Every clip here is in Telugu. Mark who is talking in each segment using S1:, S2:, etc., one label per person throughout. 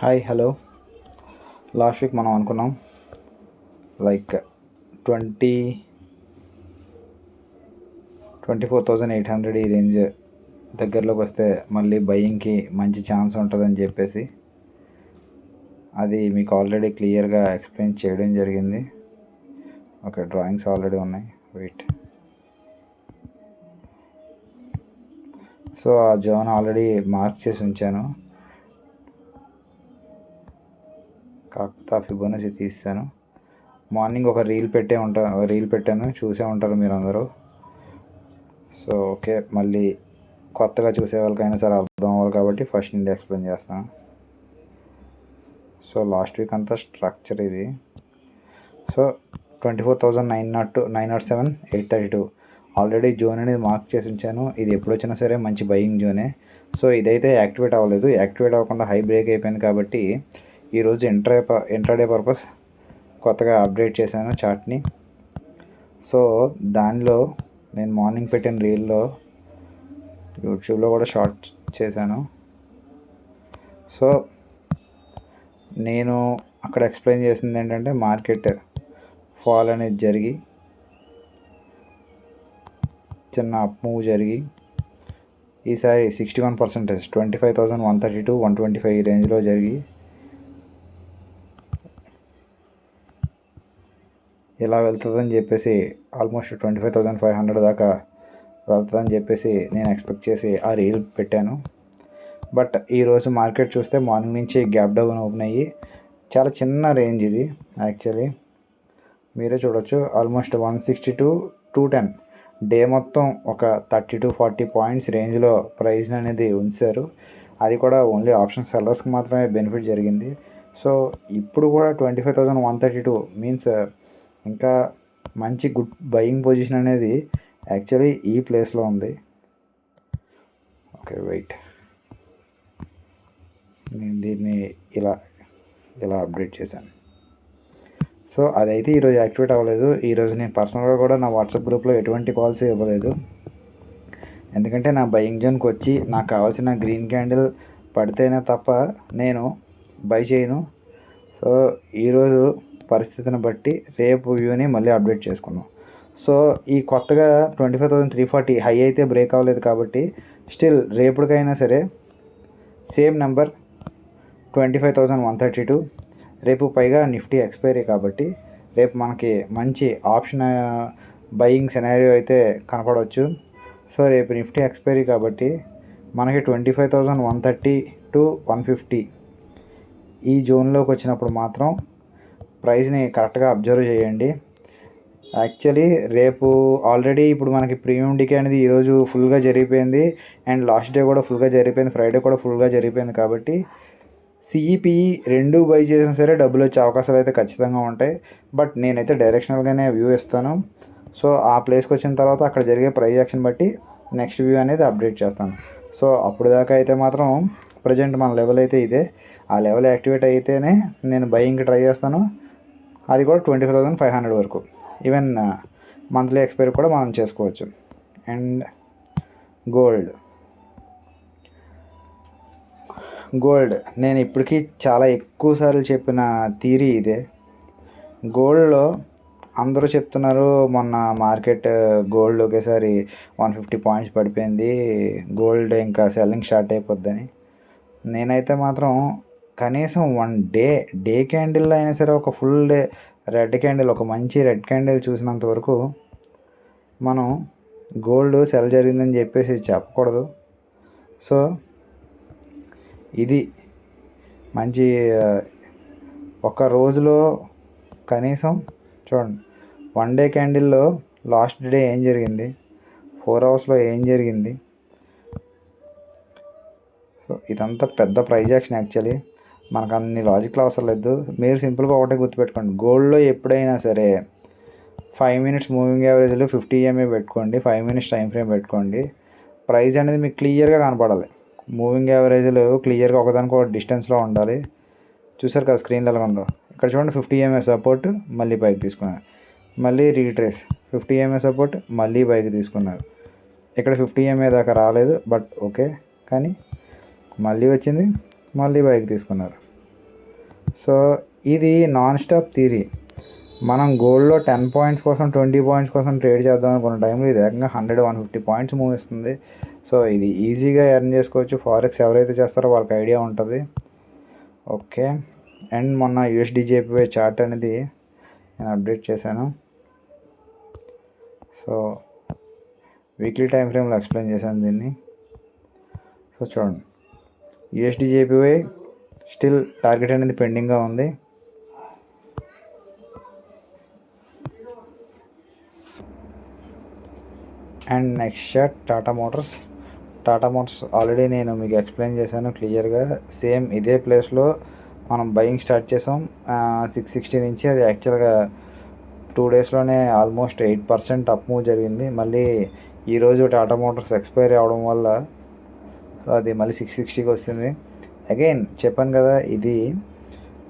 S1: Hi hello. లాస్ట్ వీక్ మనం అనుకున్నాం లైక్ 24,800 ఈ రేంజ్ దగ్గరలోకి వస్తే మళ్ళీ బయింగ్కి మంచి ఛాన్స్ ఉంటుందని చెప్పేసి అది మీకు ఆల్రెడీ క్లియర్గా ఎక్స్ప్లెయిన్ చేయడం జరిగింది. ఓకే, డ్రాయింగ్స్ ఆల్రెడీ ఉన్నాయి, వెయిట్. సో ఆ జోన్ ఆల్రెడీ మార్క్ చేసి ఉంచాను, కాకపోతే ఫిబొనాచి తీస్తాను. మార్నింగ్ ఒక రీల్ పెట్టాను, చూసే ఉంటారు మీరు అందరూ. సో ఓకే, మళ్ళీ కొత్తగా చూసే వాళ్ళకైనా సరే అర్థం అవ్వాలి కాబట్టి ఫస్ట్ నుండి ఎక్స్ప్లెయిన్ చేస్తాను. సో లాస్ట్ వీక్ అంతా స్ట్రక్చర్ ఇది. సో 24,907, 832 ఆల్రెడీ జోన్ అనేది మార్క్ చేసి ఉంచాను. ఇది ఎప్పుడు వచ్చినా సరే మంచి బయింగ్ జోనే. సో ఇదైతే యాక్టివేట్ అవ్వలేదు, యాక్టివేట్ అవ్వకుండా హై బ్రేక్ అయిపోయింది కాబట్టి ఈరోజు ఇంట్రాడే పర్పస్ కొత్తగా అప్డేట్ చేశాను చార్ట్ని. సో దానిలో నేను మార్నింగ్ పెట్టిన రీల్లో యూట్యూబ్లో కూడా షార్ట్ చేశాను. సో నేను అక్కడ ఎక్స్ప్లెయిన్ చేసింది ఏంటంటే మార్కెట్ ఫాల్ అనేది జరిగి చిన్న అప్ మూవ్ జరిగి ఈసారి 61%, 25,132, 125 ఈ రేంజ్లో జరిగి ఇలా వెళ్తుందని చెప్పేసి ఆల్మోస్ట్ 25,500 దాకా వెళ్తుందని చెప్పేసి నేను ఎక్స్పెక్ట్ చేసి ఆ రీల్ పెట్టాను. బట్ ఈరోజు మార్కెట్ చూస్తే మార్నింగ్ నుంచి గ్యాప్ డౌన్ ఓపెన్ అయ్యి చాలా చిన్న రేంజ్ ఇది. యాక్చువల్లీ మీరే చూడొచ్చు, ఆల్మోస్ట్ 160 to 210 డే మొత్తం ఒక 30 to 40 పాయింట్స్ రేంజ్లో ప్రైస్ అనేది ఉంచారు. అది కూడా ఓన్లీ ఆప్షన్ సెల్లర్స్కి మాత్రమే బెనిఫిట్ జరిగింది. సో ఇప్పుడు కూడా 25,132 మీన్స్ ఇంకా మంచి గుడ్ బయింగ్ పొజిషన్ అనేది యాక్చువల్లీ ఈ ప్లేస్లో ఉంది. ఓకే వెయిట్, నేను దీన్ని ఇలా అప్డేట్ చేశాను. సో అదైతే ఈరోజు యాక్టివేట్ అవ్వలేదు. ఈరోజు నేను పర్సనల్గా కూడా నా వాట్సాప్ గ్రూప్లో ఎటువంటి కాల్స్ ఇవ్వలేదు, ఎందుకంటే నా బయింగ్ జోన్కి వచ్చి నాకు కావాల్సిన గ్రీన్ క్యాండిల్ పడితేనే తప్ప నేను బై చేయను. సో ఈరోజు పరిస్థితిని బట్టి రేపు వ్యూని మళ్ళీ అప్డేట్ చేసుకున్నాం. సో ఈ కొత్తగా 25,340 హై అయితే బ్రేక్ అవ్వలేదు కాబట్టి స్టిల్ రేపటికైనా సరే సేమ్ నెంబర్ 25,132. రేపు పైగా నిఫ్టీ ఎక్స్పైరీ కాబట్టి రేపు మనకి మంచి ఆప్షన్ బయింగ్ సినారియో అయితే కనపడవచ్చు. సో రేపు నిఫ్టీ ఎక్స్పైరీ కాబట్టి మనకి 25,130 to 150 ఈ జోన్లోకి వచ్చినప్పుడు మాత్రం ప్రైస్ని కరెక్ట్గా అబ్జర్వ్ చేయండి. యాక్చువల్లీ రేపు ఆల్రెడీ ఇప్పుడు మనకి ప్రీమియం డికే అనేది ఈరోజు ఫుల్గా జరిగిపోయింది, అండ్ లాస్ట్ డే కూడా ఫుల్గా జరిగిపోయింది, ఫ్రైడే కూడా ఫుల్గా జరిగిపోయింది. కాబట్టి సిఈపిఈ రెండు బై చేసినా సరే డబ్బులు వచ్చే అవకాశాలు అయితే ఖచ్చితంగా ఉంటాయి. బట్ నేనైతే డైరెక్షనల్గానే వ్యూ ఇస్తాను. సో ఆ ప్లేస్కి వచ్చిన తర్వాత అక్కడ జరిగే ప్రైస్ యాక్షన్ బట్టి నెక్స్ట్ వ్యూ అనేది అప్డేట్ చేస్తాను. సో అప్పుడు దాకా అయితే మాత్రం ప్రజెంట్ మన లెవెల్ అయితే ఇదే. ఆ లెవెల్ యాక్టివేట్ అయితేనే నేను బయింగ్కి ట్రై చేస్తాను, అది కూడా 25,500 వరకు. ఈవెన్ మంత్లీ ఎక్స్పైరీ కూడా మనం చేసుకోవచ్చు. అండ్ గోల్డ్ నేను ఇప్పటికీ చాలా ఎక్కువ సార్లు చెప్పిన థియరీ ఇదే. గోల్డ్లో అందరూ చెప్తున్నారు మొన్న మార్కెట్ గోల్డ్ ఒకేసారి 150 పాయింట్స్ పడిపోయింది, గోల్డ్ ఇంకా సెల్లింగ్ స్టార్ట్ అయిపోద్దని. నేనైతే మాత్రం కనీసం డే క్యాండిల్లో అయినా సరే ఒక ఫుల్ డే రెడ్ క్యాండిల్, ఒక మంచి రెడ్ క్యాండిల్ చూసినంత వరకు మనం గోల్డ్ సెల్ జరిగిందని చెప్పేసి చెప్పకూడదు. సో ఇది మంచి ఒక రోజులో కనీసం చూడండి, 1 డే క్యాండిల్లో లాస్ట్ డే ఏం జరిగింది, 4 అవర్స్లో ఏం జరిగింది. సో ఇదంతా పెద్ద ప్రైజ్ యాక్షన్. యాక్చువల్లీ మనకు అన్ని లాజిక్లు అవసరం లేదు, మీరు సింపుల్గా ఒకటే గుర్తుపెట్టుకోండి. గోల్డ్లో ఎప్పుడైనా సరే 5 minutes మూవింగ్ యావరేజ్లో 50 EMA పెట్టుకోండి, 5 minutes టైం ఫ్రేమ్ పెట్టుకోండి. ప్రైస్ అనేది మీకు క్లియర్గా కనపడాలి. మూవింగ్ యావరేజ్లు క్లియర్గా ఒకదానికి ఒక డిస్టెన్స్లో ఉండాలి. చూసారు కదా స్క్రీన్లో ఎలా ఉందో, ఇక్కడ చూడండి 50 EMA సపోర్ట్, మళ్ళీ పైకి తీసుకున్నారు, మళ్ళీ రీట్రేస్ 50 EMA సపోర్ట్, మళ్ళీ పైకి తీసుకున్నారు. ఇక్కడ 50 EMA దాకా రాలేదు, బట్ ఓకే, కానీ మళ్ళీ వచ్చింది, మళ్ళీ పైకి తీసుకున్నారు. సో ఇది నాన్ స్టాప్ థియరీ. మనం గోల్డ్లో 10 పాయింట్స్ కోసం 20 పాయింట్స్ కోసం ట్రేడ్ చేద్దాం అనుకున్న టైంలో ఇది ఏకంగా 100-150 పాయింట్స్ మూవ్ ఇస్తుంది. సో ఇది ఈజీగా ఎర్న్ చేసుకోవచ్చు. ఫారెక్స్ ఎవరైతే చేస్తారో వాళ్ళకి ఐడియా ఉంటుంది. ఓకే, అండ్ మొన్న USDJPY చార్ట్ అనేది నేను అప్డేట్ చేశాను. సో వీక్లీ టైం ఫ్రేమ్లో ఎక్స్ప్లెయిన్ చేశాను దీన్ని. సో చూడండి, USDJPY స్టిల్ టార్గెట్ అనేది పెండింగ్గా ఉంది. And next chart Tata Motors already నేను మీకు ఎక్స్ప్లెయిన్ చేశాను క్లియర్గా. సేమ్ ఇదే ప్లేస్లో మనం బయింగ్ స్టార్ట్ చేసాం 660 నుంచి. అది యాక్చువల్గా 2 డేస్లోనే ఆల్మోస్ట్ 8% అప్ మూవ్ జరిగింది. మళ్ళీ ఈరోజు టాటా మోటార్స్ ఎక్స్పైరీ అవడం వల్ల అది మళ్ళీ 660కి వస్తుంది. అగైన్ చెప్పాను కదా, ఇది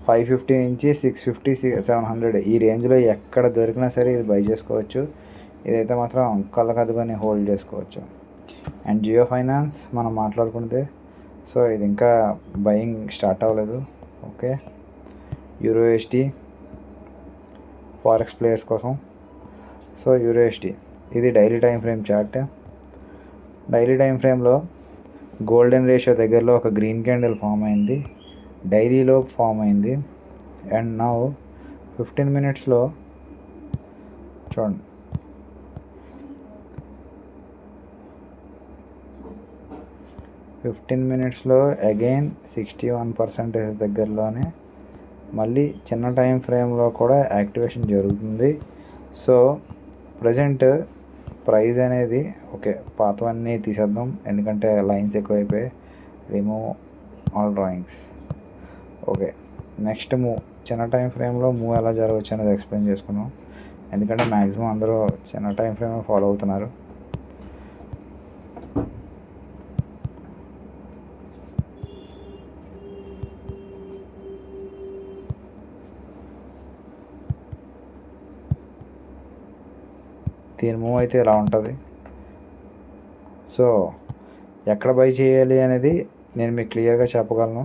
S1: 550 నుంచి 650-700 ఈ రేంజ్లో ఎక్కడ దొరికినా సరే ఇది బై చేసుకోవచ్చు. ఇదైతే మాత్రం కళ్ళకద్దుకొని హోల్డ్ చేసుకోవచ్చు. అండ్ జియో ఫైనాన్స్ మనం మాట్లాడుకుంటే, సో ఇది ఇంకా బయింగ్ స్టార్ట్ అవ్వలేదు. ఓకే, EURUSD ఫారెక్స్ ప్లేయర్స్ కోసం. సో EURUSD ఇది daily time frame chart. Daily time ఫ్రేమ్లో గోల్డెన్ రేషియో దగ్గరలో ఒక గ్రీన్ క్యాండిల్ ఫామ్ అయింది, డైలీలో ఫామ్ అయింది. అండ్ నౌ 15 మినిట్స్లో చూడండి, 15 మినిట్స్లో అగైన్ 61% దగ్గరలోనే మళ్ళీ చిన్న టైం ఫ్రేమ్లో కూడా యాక్టివేషన్ జరుగుతుంది. సో ప్రజెంట్ ప్రైస్ అనేది ఓకే, పాతవన్నీ తీసేద్దాం ఎందుకంటే లైన్స్ ఎక్కువైపోయాయి. Remove all drawings. Okay, next చిన్న టైం ఫ్రేమ్లో మూవ్ ఎలా జరగవచ్చు అనేది ఎక్స్ప్లెయిన్ చేసుకున్నాం. ఎందుకంటే మ్యాక్సిమం అందరూ చిన్న టైం ఫ్రేమ్ ఫాలో అవుతున్నారు. దీని మూవ్ అయితే ఇలా ఉంటుంది. సో ఎక్కడ బై చేయాలి అనేది నేను మీకు క్లియర్గా చెప్పగలను.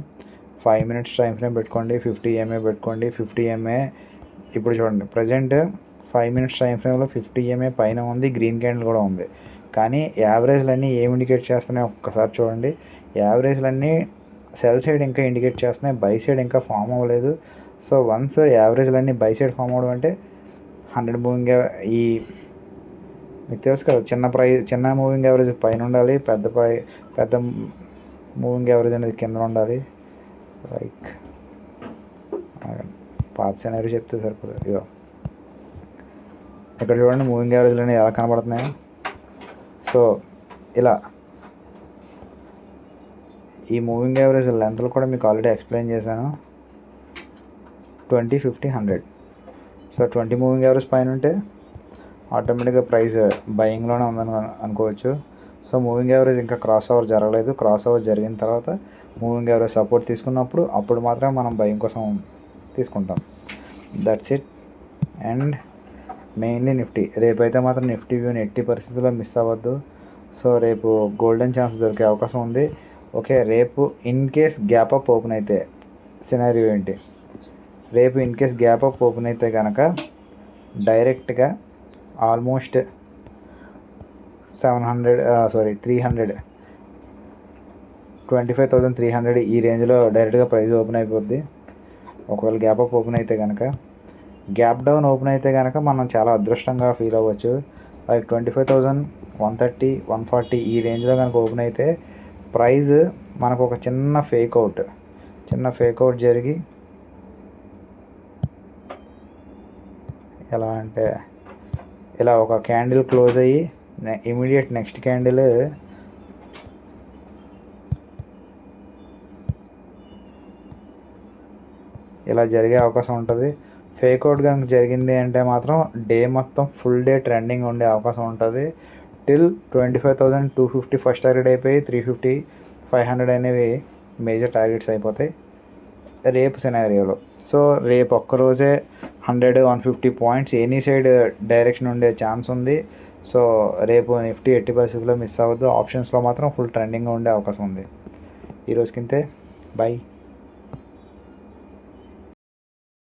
S1: 5 మినిట్స్ టైం ఫ్రేమ్ పెట్టుకోండి, 50 EMA పెట్టుకోండి. 50 EMA ఇప్పుడు చూడండి, ప్రజెంట్ 5 మినిట్స్ టైం ఫ్రేమ్లో 50 EMA పైన ఉంది, గ్రీన్ క్యాండిల్ కూడా ఉంది. కానీ యావరేజ్లన్నీ ఏం ఇండికేట్ చేస్తున్నాయి ఒక్కసారి చూడండి. యావరేజ్లన్నీ సెల్ సైడ్ ఇంకా ఇండికేట్ చేస్తున్నాయి, బై సైడ్ ఇంకా ఫామ్ అవ్వలేదు. సో వన్స్ యావరేజ్లన్నీ బై సైడ్ ఫామ్ అవ్వడం అంటే 100 మూవింగ్ ఈ మీకు తెలుసు కదా, చిన్న మూవింగ్ యావరేజ్ పైన ఉండాలి, పెద్ద మూవింగ్ యావరేజ్ అనేది కింద ఉండాలి. లైక్ పాత సినారీ చెప్తే సరిపోతుంది. ఇగో ఇక్కడ చూడండి, మూవింగ్ యావరేజ్లు అనేవి ఎలా కనబడుతున్నాయి. సో ఇలా ఈ మూవింగ్ యావరేజ్ లెంత్లు కూడా మీకు ఆల్రెడీ ఎక్స్ప్లెయిన్ చేశాను. 20, 50, 100. సో 20 మూవింగ్ యావరేజ్ పైన ఉంటే ఆటోమేటిక్గా ప్రైస్ బయింగ్లోనే ఉందని అనుకోవచ్చు. సో మూవింగ్ యావరేజ్ ఇంకా క్రాస్ ఓవర్ జరగలేదు. క్రాస్ ఓవర్ జరిగిన తర్వాత మూవింగ్ యావరేజ్ సపోర్ట్ తీసుకున్నప్పుడు అప్పుడు మాత్రమే మనం బయింగ్ కోసం తీసుకుంటాం. That's it. And mainly Nifty, రేపైతే మాత్రం నిఫ్టీ వ్యూని ఎట్టి పరిస్థితుల్లో మిస్ అవ్వద్దు. సో రేపు గోల్డెన్ ఛాన్స్ దొరికే అవకాశం ఉంది. ఓకే, రేపు in case gap up open అయితే సినారియో ఏంటి, రేపు in case gap up open అయితే కనుక డైరెక్ట్గా ఆల్మోస్ట్ 25,300 ఈ రేంజ్లో డైరెక్ట్గా ప్రైస్ ఓపెన్ అయిపోద్ది. ఒకవేళ గ్యాప్ అప్ ఓపెన్ అయితే కనుక. గ్యాప్ డౌన్ ఓపెన్ అయితే కనుక మనం చాలా అదృష్టంగా ఫీల్ అవ్వచ్చు. లైక్ 25,130, 140 ఈ రేంజ్లో కనుక ఓపెన్ అయితే ప్రైస్ మనకు ఒక చిన్న ఫేక్అవుట్ జరిగి ఎలా అంటే ఇలా ఒక క్యాండిల్ క్లోజ్ అయ్యి ఇమీడియట్ నెక్స్ట్ క్యాండిల్ ఇలా జరిగే అవకాశం ఉంటుంది. ఫేక్అవుట్ కనుక జరిగింది అంటే మాత్రం డే మొత్తం ఫుల్ డే ట్రెండింగ్ ఉండే అవకాశం ఉంటుంది. టిల్ 25,250 ఫస్ట్ టార్గెట్ అయిపోయి 350, 500 అనేవి మేజర్ టార్గెట్స్ అయిపోతాయి రేపు సినారియోలో. సో రేపు ఒక్కరోజే 100, 150 పాయింట్స్ ఎనీ సైడ్ డైరెక్షన్ ఉండే ఛాన్స్ ఉంది. సో రేపు నిఫ్టీ ఎట్టి పరిస్థితుల్లో మిస్ అవ్వద్దు. ఆప్షన్స్లో మాత్రం ఫుల్ ట్రెండింగ్గా ఉండే అవకాశం ఉంది. ఈరోజుకింతే, బై.